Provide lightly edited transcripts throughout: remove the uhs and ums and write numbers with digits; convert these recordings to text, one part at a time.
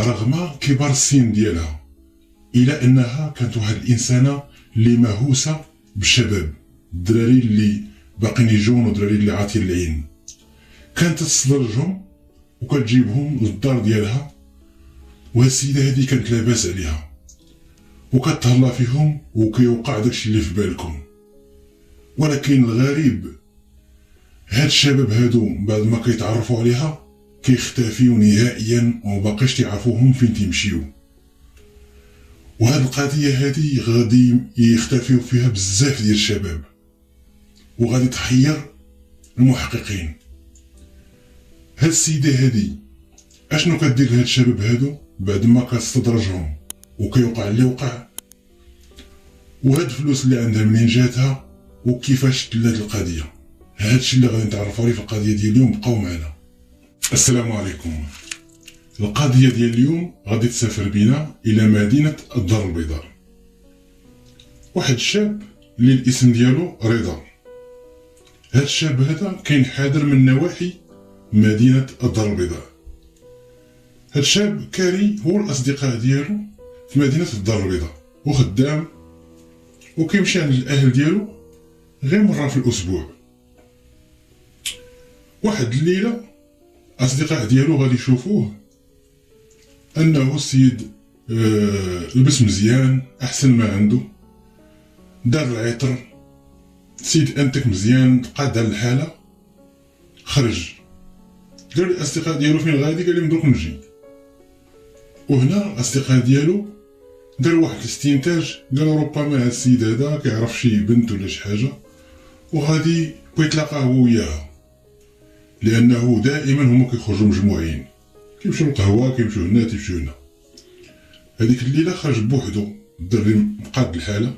رغم كبر السن ديالها، الى انها كانت واحد الانسانه اللي مهووسه بالشباب، الدراري اللي باقيين يجون والدراري اللي عاطين العين، كانت تستدرجهم وكتجيبهم للدار ديالها. وهاد السيده هذه كانت لاباس عليها وكتهلا فيهم وكيوقع داكشي اللي في بالكم. ولكن الغريب هاد الشباب هادو بعد ما كيتعرفوا عليها كيختفيو نهائيا ومباقيش تعرفوهم فين تيمشيو. وهاد القضيه هادي غادي يختفيو فيها بزاف ديال الشباب وغادي تحير المحققين. هاد السيده هادي اشنو كدير لهاد الشباب هادو بعد ما كتستدرجهم وكيوقع اللي وقع؟ وهاد الفلوس اللي عندها منين جاتها وكيفاش تلات القضيه؟ هادشي اللي غادي نتعرفوا عليه في القضيه ديال اليوم. بقاو معنا. السلام عليكم. القضيه ديال اليوم غادي تسافر بنا الى مدينه الدار البيضاء. واحد الشاب اللي الاسم ديالو رضا. هاد الشاب هذا كاين حاضر من نواحي مدينه الدار البيضاء. هاد الشاب كاري هو الاصدقاء ديالو في مدينه الدار البيضاء وخدام وكيمشي عند الاهل ديالو غير مره في الاسبوع. واحد الليله اصدقاء ديالو غادي يشوفوه انه السيد لبس مزيان احسن ما عنده، دار العطر، سيد انتك مزيان، تقاد على الحاله، خرج. قال الاصدقاء ديالو فين غادي؟ قال لهم دروك نجي. وهنا الاصدقاء ديالو داروا واحد الاستنتاج، قالوا ربما هاد السيد هذا كيعرف شي بنت ولا شي حاجه وغادي يتلاقى هو وياها، لانه دائما هما كيخرجوا مجموعين، كيمشيو للقهوه، كيمشيو هنا، تيمشيو هنا. هذيك الليله خرج بوحدو، الدري مقاد الحاله.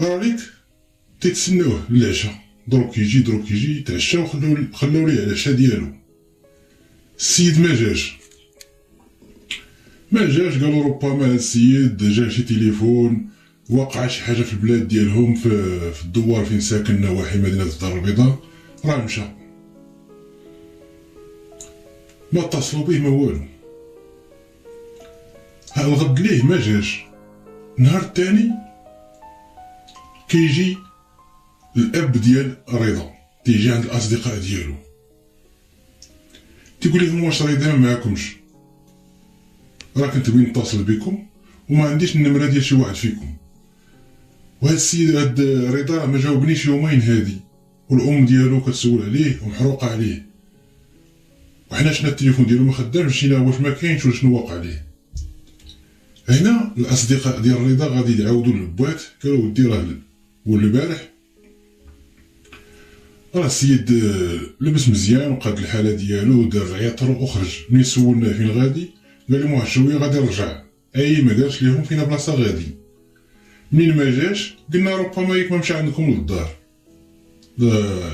راليك تيتسناوه للعشاء، دروك يجي دروك يجي، تعشاو خلاو ليه العشاء ديالو. السيد ما جاش، قالوا ربما هاد السيد جا شي تليفون، وقع شي حاجه في البلاد ديالهم في الدوار فين ساكن نواحي مدينه الدار البيضاء، راه مشى. ما اتصلوا به ما والو. الغد ليه ما جاش. النهار الثاني كيجي الاب ديال رضا، تيجي عند الاصدقاء ديالو تيقول لهم واش رضا ما معاكمش؟ راه كنت بغيت نتصل بكم وما عنديش النمره ديال شي واحد فيكم. وهاد السيد هاد رضا ما جاوبنيش يومين هادي، والام ديالو كتسول عليه ومحروقه عليه، وحنا شفنا التليفون ديالو ما خدامش، مشينا واش ما كاينش ولا شنو واقع عليه. هنا الاصدقاء ديال رضا غادي يعاودوا للبوات، قالوا ودي راه والبارح راه السيد لبس مزيان وقاد الحاله ديالو ودار العطر وخرج. ملي سولناه فين غادي قال لهم واحد شويه غادي يرجع، اي ما قالش ليهم فين بلاصه غادي. منين ما جاش قلنا ربما ياك ما مشى عندكم للدار،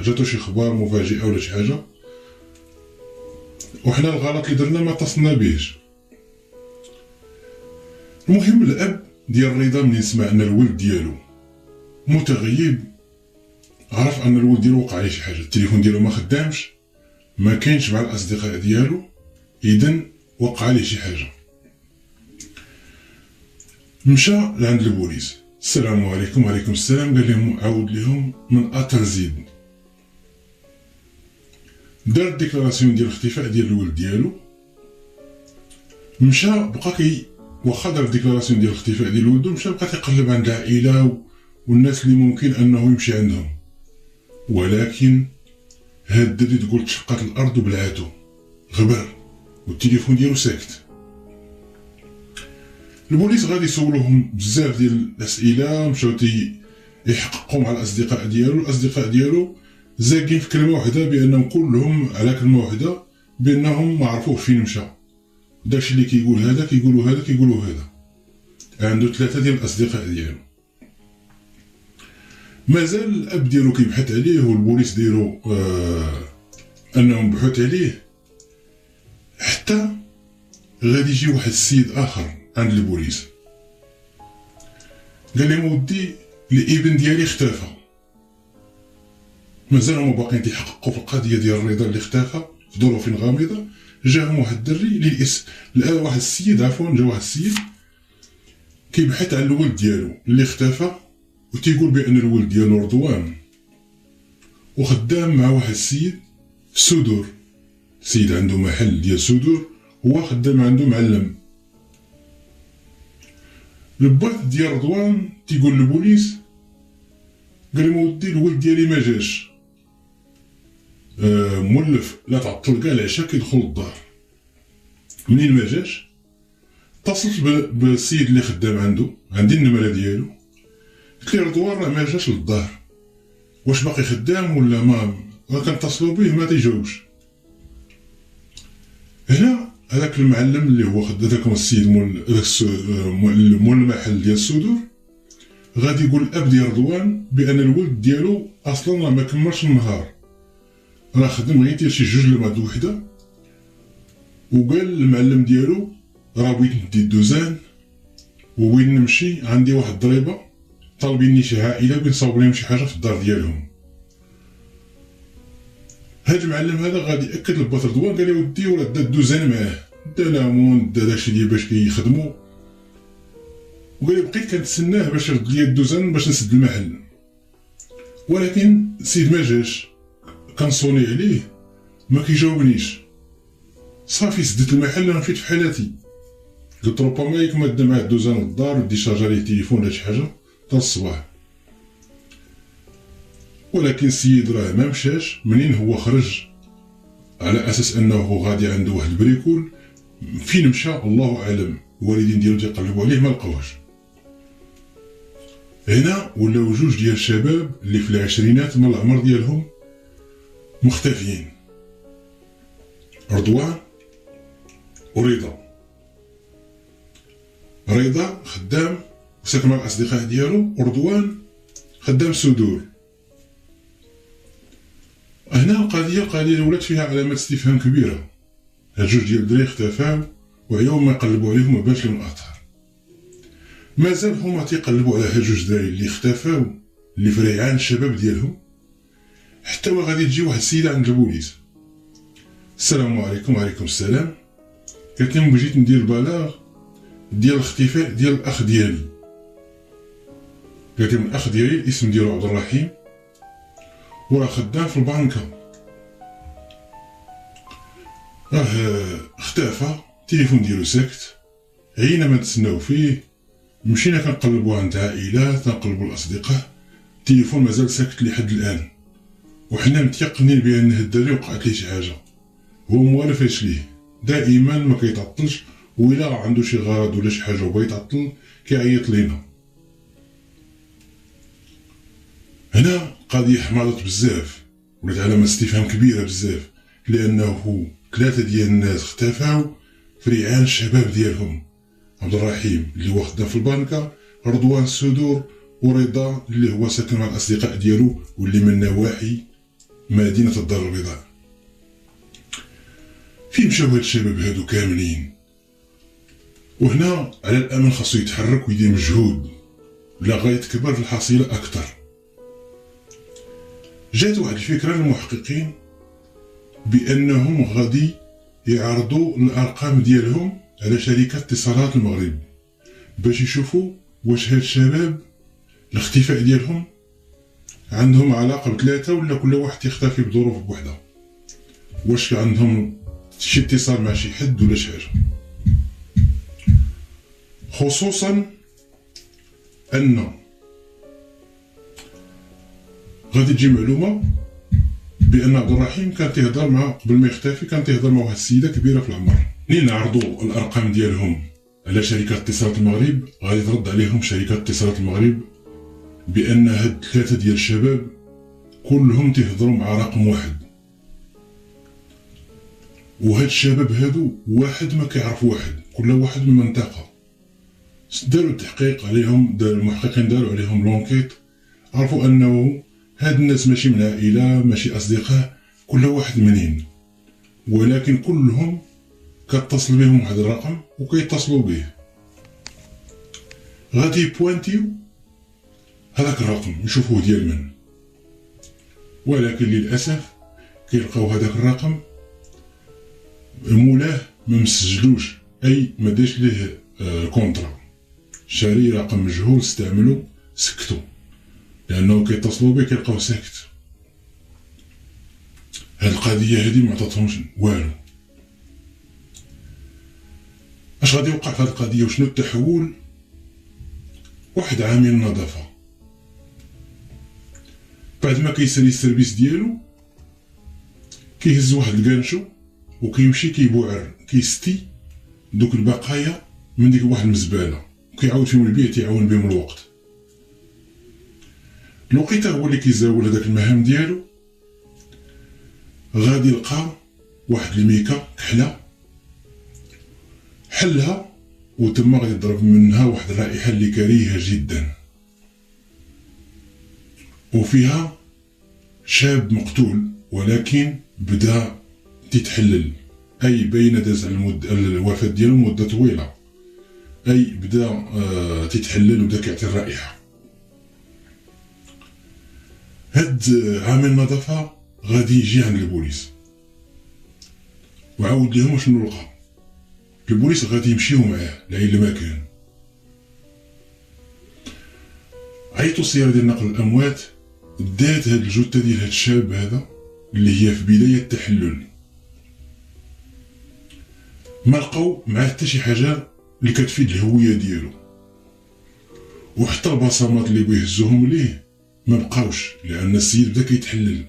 جاتو شي خبر مفاجئه ولا شي حاجه، وحنا الغلط اللي درنا ما اتصلنا بهش. المهم الاب ديال رضا منين سمع ان الولد ديالو متغيب، عرف ان الولد ديالو وقع عليه شي حاجه، التليفون ديالو ما خدامش، ما كاينش مع الاصدقاء ديالو، اذا وقع عليه شي حاجه. مشى لعند البوليس، السلام عليكم. وعليكم السلام. قال لهم عاود لهم من اثر زيد. دار الديكلاراسيون ديال الاختفاء ديال الولد ديالو، مشى بقى واخا دار الديكلاراسيون ديال الاختفاء ديال ولدو، مشى بقى تيقلب عند العائله والناس اللي ممكن انه يمشي عندهم، ولكن هاد الدري تقول تشقات الارض وبلعاتو، غبر والتليفون ديالو ساكت. البوليس غادي يسولوهم بزاف ديال الاسئله، مشاو يحققوا مع الاصدقاء ديالو. الاصدقاء ديالو زاكين في كلمه واحده، بانهم كلهم على كلمه واحده، بانهم ما عرفوش فين مشى. داكشي اللي كيقول هذا كيقولوا هذا كيقولوا هذا. عنده 3 ديال الاصدقاء ديالو. مازال الاب ديالو كيبحث عليه والبوليس ديرو انهم بحث عليه، حتى غادي يجي واحد السيد اخر عند البوليس، قال لهم ودي الابن ديالي اختفى. مازال هما باقيين تيحققوا في القضيه ديال الرضا اللي اختفى في ظروف غامضه، جاهم واحد الدري واحد السيد جا واحد السيد كيبحث على الولد ديالو اللي اختفى، وتيقول بان الولد ديالو رضوان، وخدام مع واحد السيد في السدور. سيد عنده محل ديال السدور، هو خدام عنده معلم. البات ديال رضوان تيقول للبوليس، قال لهم ودي الولد ديالي ما جاش، مولف لا تعطل كاع العشاء كيدخل للدار. منين ما جاش اتصلت بالسيد اللي خدام عنده، عندي النمره ديالو، قلت لي رضوان راه ما جاش للدار، واش باقي خدام ولا ما كنتصلوا به ما تيجاوبش. هنا هذاك المعلم اللي هو هذاك السيد مول المحل ديال الصدور غادي يقول الاب ديال رضوان بان الولد ديالو اصلا راه ما كملش النهار، راه خدم غير يدير شي 2 لماد وحده. وقال المعلم ديالو راه بغيت ندي الدوزان، ووين نمشي عندي واحد الضريبه طالبيني شي عائله بغيت نصاوب لهم شي حاجه في الدار ديالهم. هاد المعلم هذا غادي ياكد لبات رضوان، قال له ودي وراه دا الدوزان معاه، دا لامون دا داكشي ديال باش كيخدموا، وقال لي بقيت كنتسناه باش يرد لي الدوزان باش نسد المحل، ولكن السيد ما جاش، كنصوني عليه ما كيجاوبنيش. صافي سديت المحل ومشيت في حالاتي، قلت ربما ياك ما دا معاه الدوزان للدار ودي شارجا ليه التليفون ولا شي حاجه حتى الصباح. ولكن السيد راه ما مشاش. منين هو خرج على اساس انه غادي عنده واحد البريكول، فين مشى الله اعلم، الوالدين ديالو تيقلبوا عليه ما لقاوهش. هنا ولاو 2 ديال الشباب اللي في العشرينات من العمر ديالهم مختفيين، رضوان ورضا. رضا خدام وساكن مع الاصدقاء ديالو، ورضوان خدام صدور. هنا القضيه ولات فيها علامه استفهام كبيره. هاد 2 ديال الدراري اختفاو، ويوم ما يقلبوا عليهم ما بانش لهم الاثار. مازال هما تيقلبوا على هاد 2 دراري اللي اختفاو اللي في ريعان الشباب ديالهم، حتى غادي تجي واحد السيده عند البوليس. السلام عليكم. وعليكم السلام. قالت لهم بغيت ندير بلاغ ديال الاختفاء ديال الاخ ديالي. قالت لهم الاخ ديالي الاسم ديالو عبد الرحيم، وراه خدام في البنكه، راه اختفى، التليفون ديالو ساكت، عينا ما نتسناو فيه، مشينا كنقلبوا عند عائلات كنقلبوا الاصدقاء، التليفون مازال ساكت لحد الان، وحنا متيقنين بان هاد الدري وقعت ليه شي حاجه، هو موالف هادشي ليه، دائما ما كيتعطلش، وإلا عنده شي غرض ولا شي حاجه وبغا يتعطل كيعيط لينا. هنا قضيه حماضت بزاف، ولات علامه استفهام كبيره بزاف، لانه 3 ديال الناس اختفاو في ريعان الشباب ديالهم، عبد الرحيم اللي هو خدام في البنكه، رضوان الصدور، ورضا اللي هو ساكن مع الاصدقاء ديالو واللي من نواحي مدينه الدار البيضاء. فين مشاو هاد الشباب هادو كاملين؟ وهنا على الامن خاصو يتحرك ويدير مجهود لا غاية تكبر الحصيله اكثر. جات واحد الفكره للمحققين بانهم غادي يعرضوا الارقام ديالهم على شركه اتصالات المغرب باش يشوفوا واش هاد الشباب الاختفاء ديالهم عندهم علاقه ب3 ولا كل واحد يختفي بظروف بوحده، واش عندهم شي اتصال مع شي حد ولا شي حاجه. خصوصا ان غادي تجي معلومه بان عبد الرحيم كان تيهضر مع قبل ما يختفي، كان تيهضر مع واحد السيده كبيره في العمر. منين عرضوا الارقام ديالهم على شركه اتصالات المغرب، غادي ترد عليهم شركه اتصالات المغرب بان هاد 3 ديال الشباب كلهم تيهضروا مع رقم واحد، وهاد الشباب هادو واحد ما كيعرف واحد، كل واحد من منطقه. داروا التحقيق عليهم، المحققين داروا عليهم لونكيت، عرفوا انه هاد الناس ماشي من عائله ماشي اصدقاء، كل واحد منين، ولكن كلهم كتصل بهم واحد الرقم وكيتصلوا به، غادي يبوانتيو هذاك الرقم يشوفوه ديال من، ولكن للاسف كيلقاو هذاك الرقم مولاه ما مسجلوش، اي ما داش ليه كونترا، شاري رقم مجهول استعملوا، سكتوا لانه كيتصلوا به كيلقاوه ساكت. هاد القضيه هادي ما عطاتهمش والو. اش غادي يوقع في هاد القضيه وشنو التحول؟ واحد عامل نظافه بعد ما كيسالي السيرفيس ديالو كيهز واحد الكانشو وكيمشي كيبوعر كيستي دوك البقايا من ديك واحد المزباله وكيعاود فيهم البيع تيعاون بهم الوقت. الوقيته هو اللي كيزاول هذاك المهام ديالو، غادي يلقى واحد الميكا كحله حلها وتما غادي يضرب منها واحد الرائحه اللي كريهه جدا، وفيها شاب مقتول ولكن بدا تتحلل، اي بين داز على الوفاه ديالو مده طويله، اي بدا تتحلل وبدا كيعطي الرائحه. هاد عامل النظافه غادي يجي عند البوليس وعاود لهم شنو لقى. البوليس غادي يمشيو معاه لعين المكان، عيطوا السياره ديال نقل الاموات دات هاد الجثه ديال هاد الشاب هذا اللي هي في بدايه التحلل. ما لقاو معاه حتى شي حاجه اللي كتفيد الهويه ديالو، وحتى البصمات اللي بيهزوهم ليه ما بقاوش لان السيد بدا كيتحلل.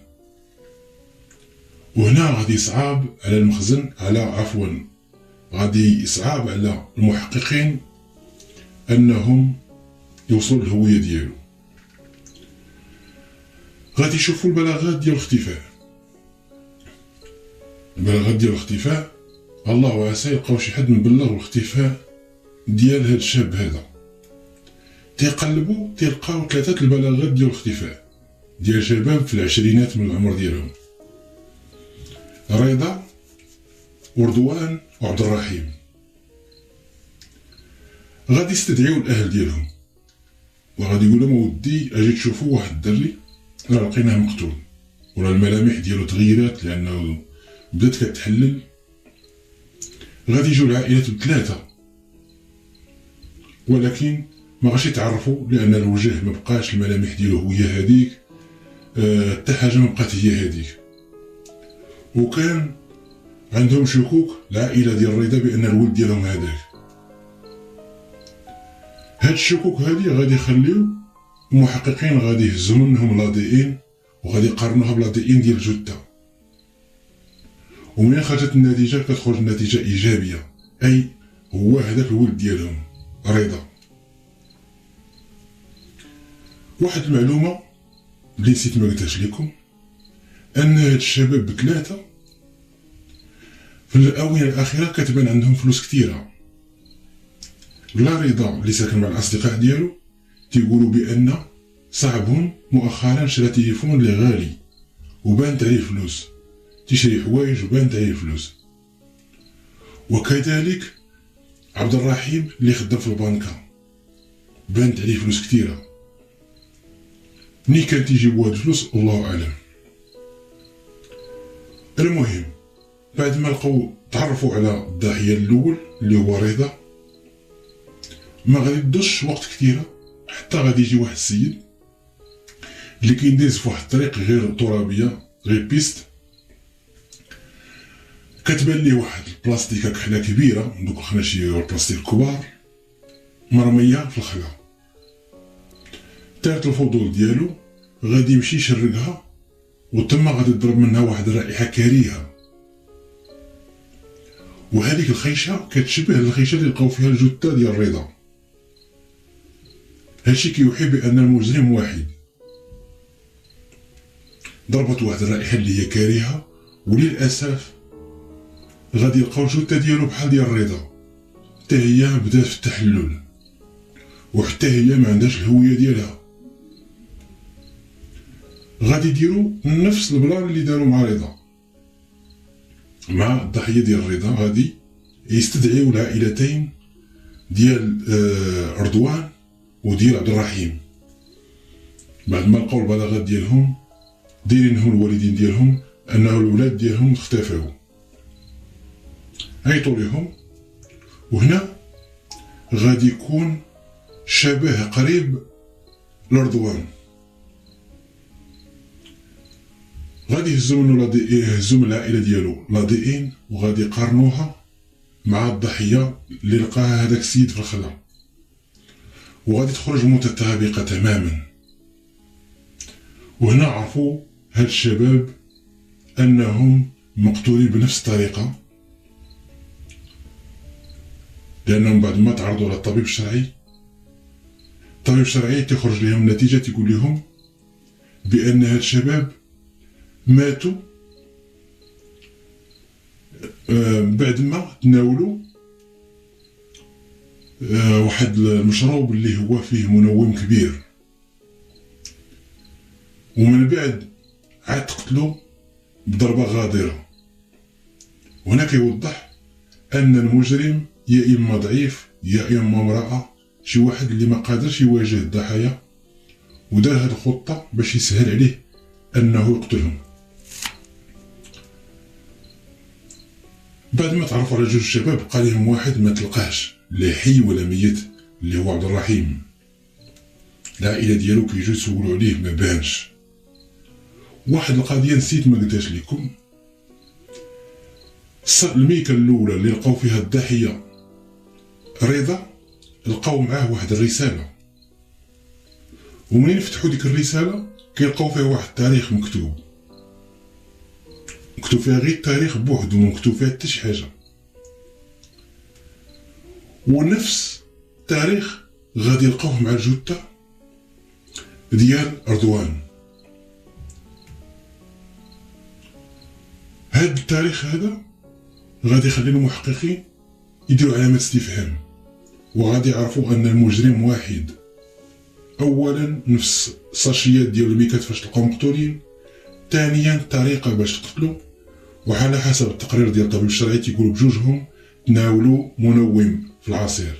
وهنا غادي يصعب على المخزن غادي يصعب على المحققين انهم يوصلوا للهويه ديالو. غادي يشوفوا البلاغات ديال الاختفاء، الله وعسى يلقاو شي حد مبلغ الاختفاء ديال هاد الشاب هذا. تيقلبوا تلقاو 3 البلاغات ديال الاختفاء ديال شباب في العشرينات من العمر ديالهم، رضا وردوان وعبد الرحيم. غادي يستدعيو الاهل ديالهم وغادي يقول لهم ودي اجي تشوفوا واحد الدري راه لقيناه مقتول ولا الملامح ديالو تغيرات لانه بدات كتحلل. غادي يجيو العائلات ب3 ولكن ما غاش يتعرفوا لان الوجه ما بقاش الملامح ديالو هي هذيك، حتى حاجه ما بقات هي هذيك. وكان عندهم شكوك العائله ديال رضا بان الولد ديالهم هذاك. هاد الشكوك هادي غادي يخليو المحققين غادي يهزوا منهم الADN وغادي يقارنوها بالADN ديال الجثه، ومن خرجت النتيجه كتخرج النتيجه ايجابيه، اي هو هذاك الولد ديالهم رضا. واحد المعلومه اللي نسيت ما قلتهاش لكم، ان هاد الشباب ب3 في الاونه الاخيره كتبان عندهم فلوس كثيره. لا رضا اللي ساكن مع الاصدقاء ديالو تيقولوا بان صاحبهم مؤخرا شرا تليفون اللي غالي وبانت عليه فلوس، تشري حوايج وبانت عليه فلوس. وكذلك عبد الرحيم اللي خدام في البنكه بانت عليه فلوس كثيره. منين كان تيجيبوا هاد الفلوس الله اعلم. المهم بعد ما لقاو تعرفوا على الضحيه الاول اللي هو رضا، ما غادي يدوش وقت كثيره حتى غادي يجي واحد السيد اللي كينديز في واحد الطريق غير ترابيه غير بيست، كتبان ليه واحد البلاستيكه كحله كبيره من دوك الخناشيه والبلاستيك الكبار مرميه في الخلا. تارت الفضول ديالو غادي يمشي يشرقها وتما غادي يضرب منها واحد الرائحه كريهه، وهذيك الخيشه كتشبه الخيشه اللي لقاو فيها الجثه ديال رضا. هادشي كيوحي بان المجرم واحد. ضربت واحد الرائحه اللي هي كريهه، وللاسف غادي يلقاو الجثه ديالو بحال ديال رضا، حتى هي بدات في التحلل وحتى هي ما عندهاش الهويه ديالها. غادي يديروا نفس البلان اللي داروا مع رضا مع الضحيه ديال رضا. غادي يستدعيو العائلتين ديال رضوان وديال عبد الرحيم بعد ما لقاو البلاغات ديالهم دايرينهم الوالدين ديالهم انه الولاد ديالهم اختفاو. عيطوا ليهم. وهنا غادي يكون شبه قريب لرضوان، غادي يهزو من العائله ديالو لاضئين، وغادي يقارنوها مع الضحيه اللي لقاها هذاك السيد في الخلا، وغادي تخرج متطابقه تماما. وهنا عرفوا هاد الشباب انهم مقتولين بنفس الطريقه، لانهم بعد ما تعرضوا على الطبيب الشرعي، الطبيب الشرعي تخرج لهم نتيجه تقول لهم بان هاد الشباب ماتوا بعد ما تناولوا واحد المشروب اللي هو فيه منوم كبير، ومن بعد عاد تقتلوا بضربة غادرة. وهنا كيوضح أن المجرم يا إما ضعيف يا إما امرأة، شي واحد اللي ما قادرش يواجه الضحايا ودار هاد الخطة باش يسهل عليه أنه يقتلهم. بعد ما تعرفوا على جوج الشباب بقى ليهم واحد ما تلقاهش، لا حي ولا ميت، اللي هو عبد الرحيم. العائلة ديالو كيجيو يسولوا عليه ما بانش. واحد القضية نسيت ما قلتهاش لكم، الميكة الأولى اللي لقاو فيها الضحية رضا لقاو معاه واحد الرسالة، ومنين فتحوا ديك الرسالة كيلقاو فيها واحد التاريخ مكتوب فيها غير التاريخ بوحدو، مكتوب فيها حتى شي حاجة. ونفس التاريخ غادي يلقاوه مع الجثة ديال رضوان. هاد التاريخ هذا غادي يخلي المحققين يديروا علامة استفهام، وغادي يعرفوا ان المجرم واحد. اولا نفس الساشيات ديال الميكات فاش تلقاو مقتولين، ثانيا الطريقة باش تقتلوا، وعلى حسب التقرير ديال الطبيب الشرعي تيقولوا بجوجهم تناولوا منوم في العصير.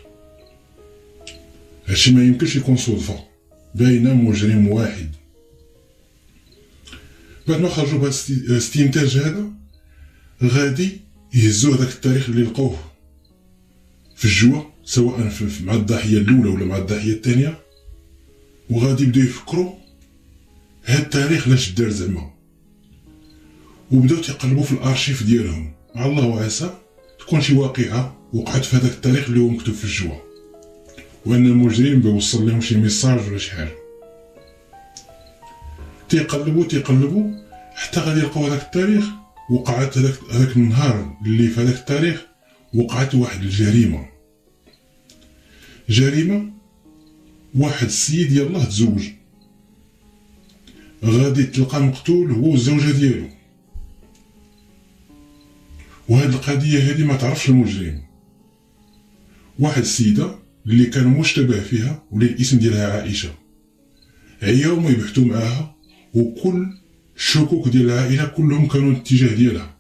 هادشي ما يمكنش يكون صدفة بين مجرم واحد. بعد ما خرجوا بهذا الاستنتاج هذا غادي يهزوا هذاك التاريخ اللي لقوه في الجوا، سواء مع الضحية الأولى ولا مع الضحية الثانية، وغادي يبداو يفكروا هاد التاريخ لاش دار زعما، وبداو تيقلبوا في الارشيف ديالهم. الله وعسى تكون شي واقعة وقعت في هذاك التاريخ اللي هو مكتوب في الجوا، وان المجرم بيوصل لهم شي ميساج ولا شي حاجة. تيقلبوا حتى غادي يلقاو هذاك التاريخ. وقعت هذاك النهار اللي في هذاك التاريخ وقعت واحد الجريمة. واحد السيد يلاه تزوج، غادي تلقى مقتول هو والزوجة ديالو، وهاد القضية هذه ما تعرفش المجرم. واحد السيدة اللي كان مشتبه فيها واللي الاسم ديالها عائشة، عياو ما يبحثوا معاها، وكل الشكوك ديال العائلة كلهم كانوا الاتجاه ديالها.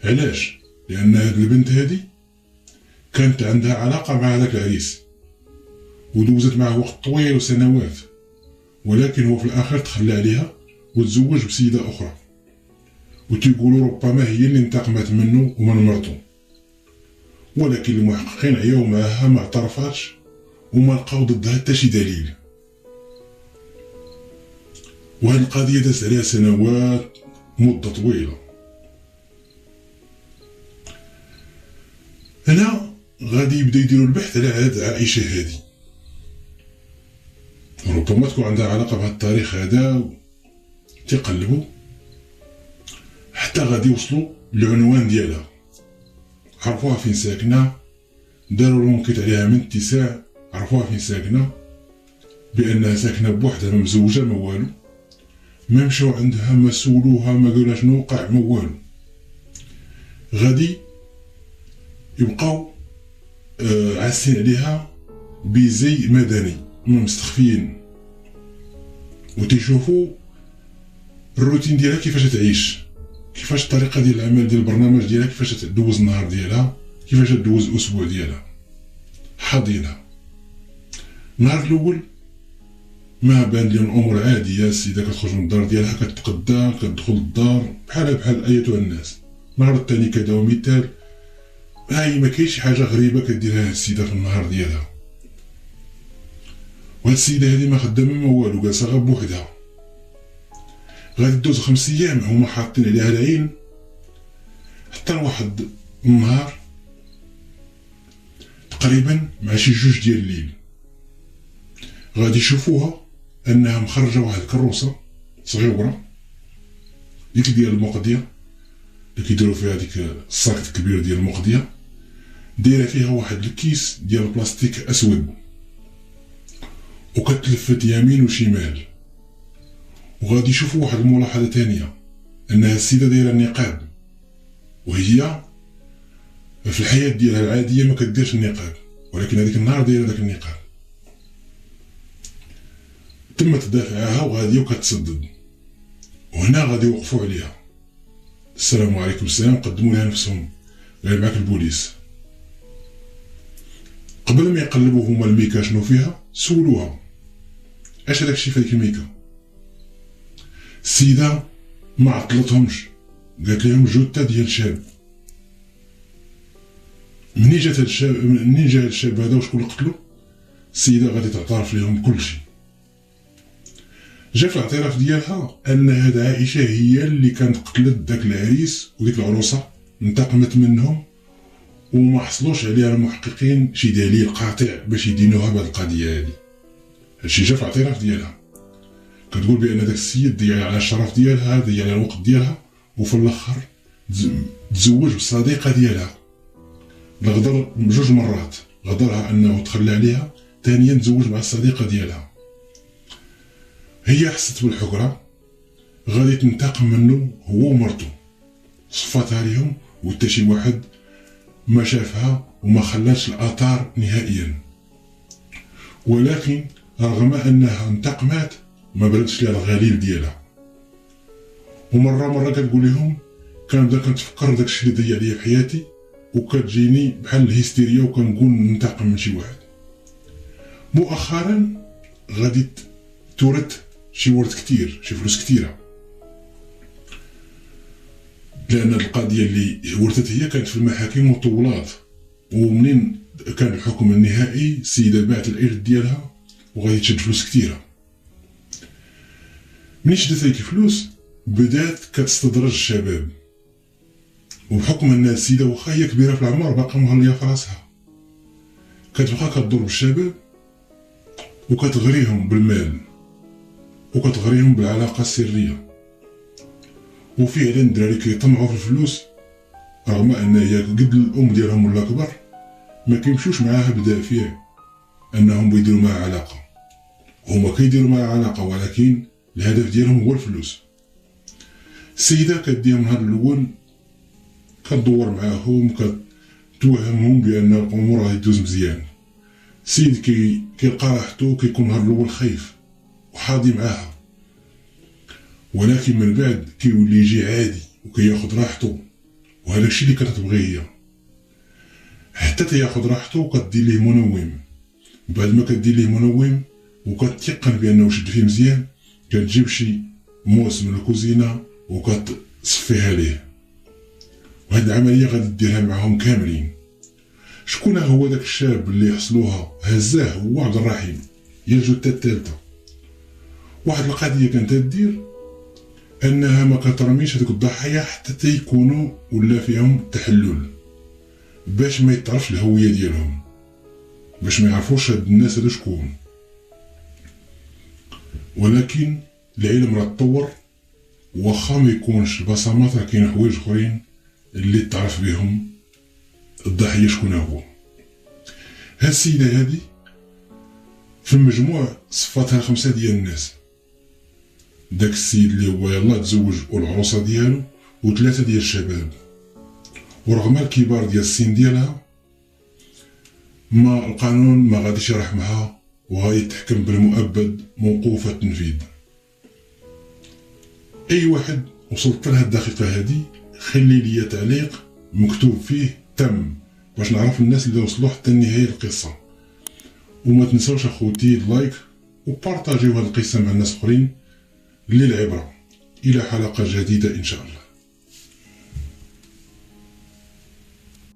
علاش؟ لأن هاد البنت هذه كانت عندها علاقة مع هذاك العريس ودوزت معه وقت طويل وسنوات، ولكن هو في الآخر تخلى عليها وتزوج بسيدة أخرى، وتيقولوا ربما هي اللي انتقمت منه ومن مرته. ولكن المحققين عياو معها ما اعترفاتش وما لقاو ضدها حتى شي دليل. وهاد القضية دازت عليها سنوات، مدة طويلة. هنا غادي يبدا يديروا البحث على هاد عائشة هادي، ربما تكون عندها علاقة بهاد التاريخ هذا. تيقلبوا حتى غادي يوصلوا للعنوان ديالها، عرفوها فين ساكنة، داروا لهم كيت عليها من اتساع، عرفوها فين ساكنة، بأنها ساكنة بوحدها ما مزوجة ما والو. ما مشاو عندها ما سولوها ما قالوها شنو وقع ما والو. غادي يبقاو عاسين عليها بزي مدني مستخفيين، وتيشوفوا الروتين ديالها كيفاش تعيش، كيفاش الطريقه ديال العمل ديال البرنامج ديالها، كيفاش تدوز النهار ديالها، كيفاش تدوز الاسبوع ديالها. حاضينها النهار الاول ما بان لهم الامور عاديه، السيده كتخرج من الدار ديالها كتقدا كتدخل الدار بحال ايتها الناس. النهار الثاني كذا ومثال هاي ما كاينش شي حاجه غريبه كديرها هاد السيده في النهار ديالها. وهاد السيده هادي ما خدامه ما والو، جالسه غير بوحدها. غادي دوز 5 أيام هما حاطين عليها العين، حتى لواحد النهار تقريبا مع شي 2 ديال الليل غادي يشوفوها انها مخرجه واحد الكروسه صغيره ديك ديال المقديه اللي كيديروا فيها ديك الصاك الكبير ديال المقديه، دايره فيها واحد الكيس ديال البلاستيك اسود وكتلفت يمين وشمال. وغادي يشوفوا واحد الملاحظه ثانيه، انها السيده دايره النقاب، وهي في الحياه ديالها العاديه ما كديرش النقاب، ولكن هذيك النهار دايره داك النقاب. تم تدافعها وغاديه وكتسدد، وهنا غادي يوقفوا عليها. السلام عليكم السلام، قدموا لها نفسهم، قال معاك البوليس. قبل ما يقلبوا هما الميكا شنو فيها سولوها اش هذاك الشيء في هذيك الميكا. السيده ما عطلتهمش، قالت لهم جثه ديال شاب. منين جا هاد الشاب هذا وشكون اللي قتلو، السيده غادي تعترف لهم بكل شيء. جا في الاعتراف ديالها ان هاد عائشه هي اللي كانت قتلت داك العريس وديك العروسه، انتقمت منهم وما حصلوش عليها المحققين شي دليل قاطع باش يدينوها بهاد القضيه هادي. هادشي جا في الاعتراف ديالها، كتقول بان داك السيد ضيع على الشرف ديالها، ضيع على الوقت ديالها، وفي الاخر تزوج بالصديقه ديالها. غدر 2 مرات، غدرها انه تخلى عليها، ثانيا تزوج مع الصديقه ديالها. هي حست بالحكره، غادي تنتقم منه هو ومرته، صفاتها ليهم وحتى شي واحد ما شافها وما خلاتش الاثار نهائيا. ولكن رغم انها انتقمت ما بردش ليها الغليل ديالها. ومره كتقول لهم كنبدا كنتفكر داكشي اللي ضيع ليا في حياتي، وكتجيني بحال الهستيريا وكنقول ننتقم من شي واحد. مؤخرا غادي تورث شي ورث كتير، شي فلوس كتيره، لان القضيه اللي ورثت هي كانت في المحاكم مطولات. ومنين كان الحكم النهائي السيده باعت الارث ديالها وغادي تشد فلوس كتيره. منين شدت هيك فلوس بدات كتستدرج الشباب، وبحكم ان السيده واخا هي كبيره في العمر باقا مهليه في راسها، كتبقى كتضر بالشباب وكتغريهم بالمال وكتغريهم بالعلاقه السريه. وفعلا الدراري كيطمعوا في الفلوس، رغم ان هي قد الام ديالهم ولا كبر ما كيمشوش معاها بدافع انهم بيديروا معها علاقه. هما كيديروا معها علاقه ولكن الهدف ديالهم هو الفلوس. السيده كديهم النهار الاول كتدور معاهم، كتوهمهم بان الامور غادي تدوز مزيان. السيد كيلقى راحتو، كيكون النهار الاول خايف وحاضي معاها، ولكن من بعد كيولي يجي عادي وكياخد راحتو. وهذا الشيء اللي كتبغي هي، حتى تياخد راحتو وكدير ليه منوم. بعد ما كدير ليه منوم وكتيقن بانه شد فيه مزيان، كتجيب شي موس من الكوزينه وكتصفيها ليه. وهاد العمليه غادي ديرها معاهم كاملين. شكون هو داك الشاب اللي حصلوها هزاه؟ هو عبد الرحيم، هي الجثه الثالثه. واحد القضيه كانت تدير انها ما كترميش هذوك الضحايا حتى تيكونوا ولا فيهم تحلل، باش ما يتعرفش الهويه ديالهم، باش ما يعرفوش هاد الناس هادو شكون. ولكن العلم راه تطور، واخا ما يكونش البصمات راه كاين حوايج اخرين اللي تعرف بهم الضحيه شكون هو. هاد السيده هادي في المجموع صفاتها 5 ديال الناس. داك السيد اللي هو يلاه تزوج والعروسه ديالو و3 ديال الشباب، ورغم الكبار ديال السن ديالها ما القانون ما غاديش يرحمها وغادي تحكم بالمؤبد موقوفه التنفيذ. اي واحد وصلت لها الدقيقه هذه خلي لي تعليق مكتوب فيه تم باش نعرف الناس اللي وصلوا حتى نهايه القصه. وما تنساوش اخوتي اللايك وبارطاجيو هذه القصه مع الناس اخرين للعبره. الى حلقه جديده ان شاء الله.